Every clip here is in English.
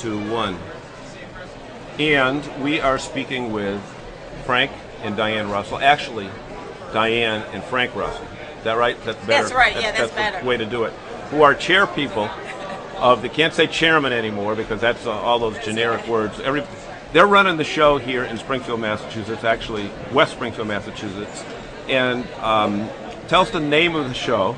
2, 1. And we are speaking with Frank and Diane Russell. Actually, Diane and Frank Russell. Is that right? That's better. That's right. That's better. The way to do it. Who are chair people of the, can't say chairman anymore because that's all those generic words. They're running the show here in Springfield, Massachusetts, actually West Springfield, Massachusetts. And tell us the name of the show.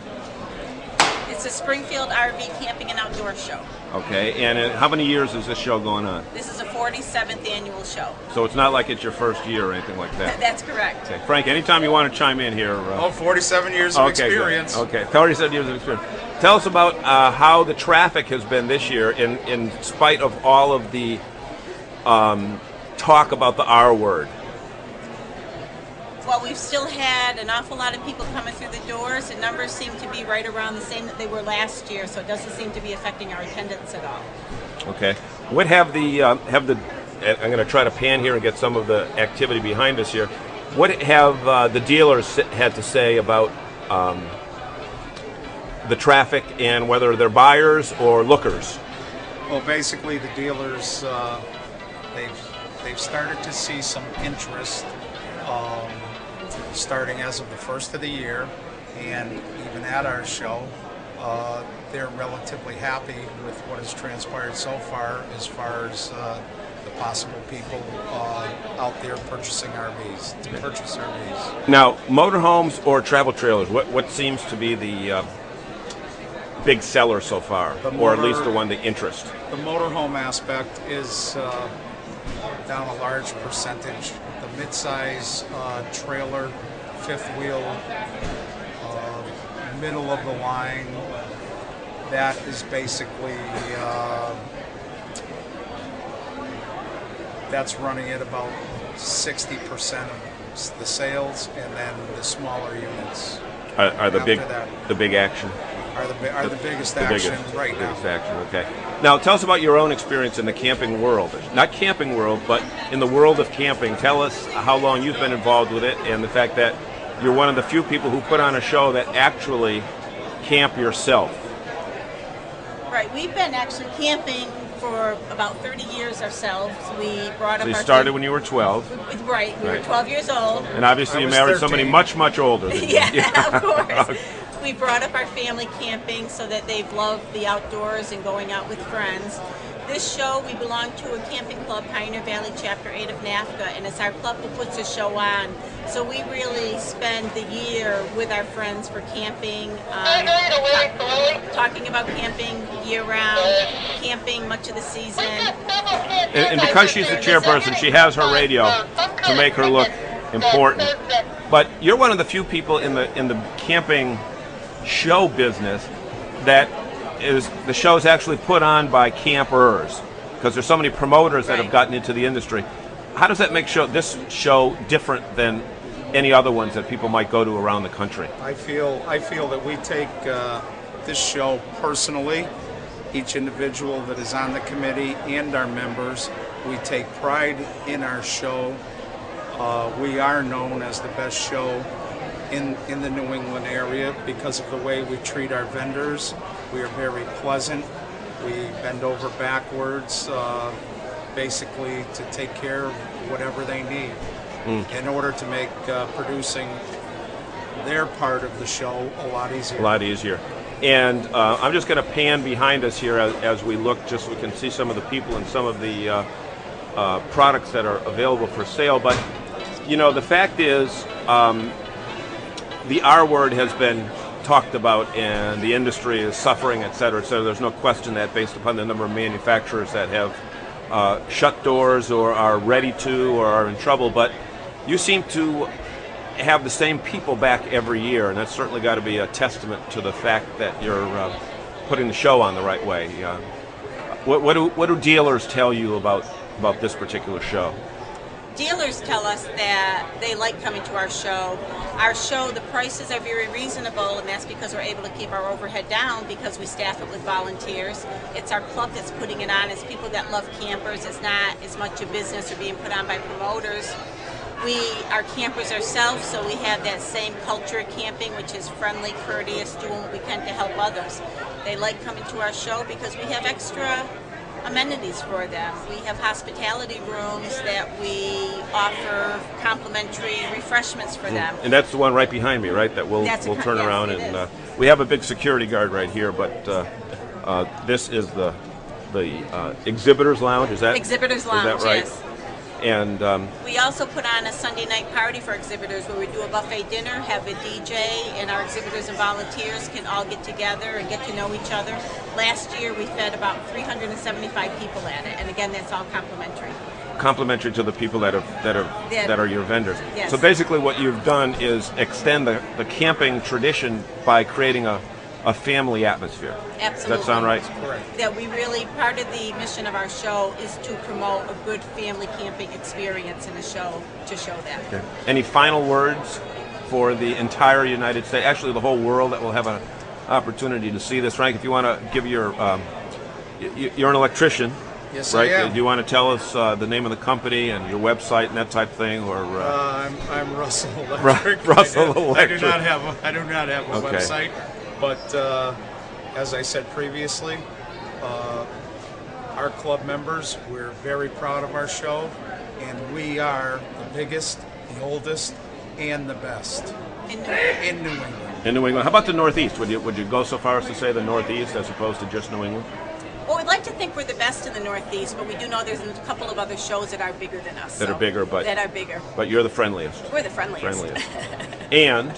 It's a Springfield RV Camping and Outdoor Show. Okay, and how many years is this show going on? This is a 47th annual show. So it's not like it's your first year or anything like that? That's correct. Okay. Frank, anytime you want to chime in here. 47 years of experience. Good. Okay, 47 years of experience. Tell us about how the traffic has been this year in spite of all of the talk about the R word. Well, we've still had an awful lot of people coming through the doors. The numbers seem to be right around the same that they were last year, so it doesn't seem to be affecting our attendance at all. Okay. What have the I'm going to try to pan here and get some of the activity behind us here. What have the dealers had to say about the traffic and whether they're buyers or lookers? Well, basically, the dealers they've started to see some interest. Starting as of the first of the year, and even at our show, they're relatively happy with what has transpired so far as the possible people out there purchasing RVs, to purchase RVs. Now, motorhomes or travel trailers, what seems to be the big seller so far, or at least the one the interest? The motorhome aspect is down a large percentage. The mid-size trailer, fifth wheel, middle of the line, that is basically that's running at about 60% of the sales, and then the smaller units are the big action. Are the biggest action right now. Biggest action, okay. Now, tell us about your own experience in the camping world. Not camping world, but in the world of camping. Tell us how long you've been involved with it and the fact that you're one of the few people who put on a show that actually camp yourself. Right. We've been actually camping for about 30 years ourselves. We brought up So you our started when you were 12. Right. We were 12 years old. And obviously you married 13. somebody much, much older than you. Yeah, of course. We brought up our family camping so that they've loved the outdoors and going out with friends. This show, we belong to a camping club, Pioneer Valley Chapter 8 of NAFTA, and it's our club who puts the show on. So we really spend the year with our friends for camping, talking about camping year-round, camping much of the season. And because she's the chairperson, she has her radio to make her look important. But you're one of the few people in the camping show business that is the show's actually put on by campers, because there's so many promoters that have gotten into the industry. How does that make this show different than any other ones that people might go to around the country? I feel that we take this show personally. Each individual that is on the committee and our members, we take pride in our show. We are known as the best show in the New England area because of the way we treat our vendors. We are very pleasant. We bend over backwards basically to take care of whatever they need in order to make producing their part of the show a lot easier. A lot easier. And I'm just going to pan behind us here as we look, just so we can see some of the people and some of the products that are available for sale. But, you know, the fact is, the R word has been talked about and the industry is suffering, et cetera, et cetera. There's no question that based upon the number of manufacturers that have shut doors or are ready to or are in trouble. But you seem to have the same people back every year, and that's certainly got to be a testament to the fact that you're putting the show on the right way. What do dealers tell you about this particular show? Dealers tell us that they like coming to our show. Our show, the prices are very reasonable, and that's because we're able to keep our overhead down because we staff it with volunteers. It's our club that's putting it on. It's people that love campers. It's not as much a business or being put on by promoters. We are campers ourselves, so we have that same culture of camping, which is friendly, courteous, doing what we can to help others. They like coming to our show because we have extra amenities for them. We have hospitality rooms that we offer complimentary refreshments for them. And that's the one right behind me, right? That we'll turn yes, around it and is. we have a big security guard right here, but this is the exhibitors lounge. Is that Exhibitors Lounge, Is that right? yes. And We also put on a Sunday night party for exhibitors where we do a buffet dinner, have a DJ, and our exhibitors and volunteers can all get together and get to know each other. Last year we fed about 375 people at it, and again, that's all complimentary. complimentary to the people that are your vendors. Yes. So basically, what you've done is extend the camping tradition by creating a family atmosphere. Absolutely. Does that sound right? Correct. That we really, part of the mission of our show is to promote a good family camping experience in the show, to show that. Okay. Any final words for the entire United States, actually the whole world that will have an opportunity to see this? Frank, if you want to give you're an electrician, Yes, right? I am. Do you want to tell us the name of the company and your website and that type of thing, or? I'm Russell Electric. Russell I do Electric. not have a Okay. website, but as I said previously, our club members, we're very proud of our show, and we are the biggest, the oldest, and the best And in New England. In New England. How about the Northeast? Would you go so far as to say the Northeast as opposed to just New England? well, we'd like to think we're the best in the Northeast, but we do know there's a couple of other shows that are bigger than us. That are bigger, but- that are bigger. But you're the friendliest. We're the friendliest. And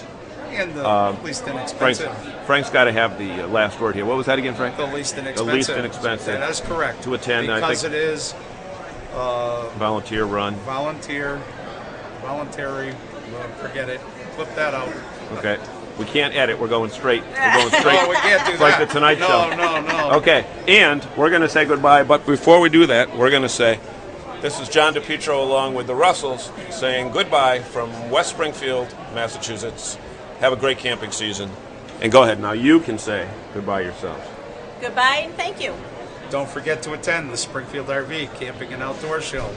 And the least inexpensive. Frank's got to have the last word here. What was that again, Frank? The least inexpensive. The least inexpensive. That is correct. To attend, I because think- it is Volunteer run. voluntary. Forget it. Flip that out. Okay. We can't edit. We're going straight. We're going No, straight. we can't do It's like that. the Tonight Show. No. Okay, and we're going to say goodbye, but before we do that, we're going to say, this is John DePietro along with the Russells saying goodbye from West Springfield, Massachusetts. Have a great camping season. And go ahead, now you can say goodbye yourselves. Goodbye and thank you. Don't forget to attend the Springfield RV Camping and Outdoor Show.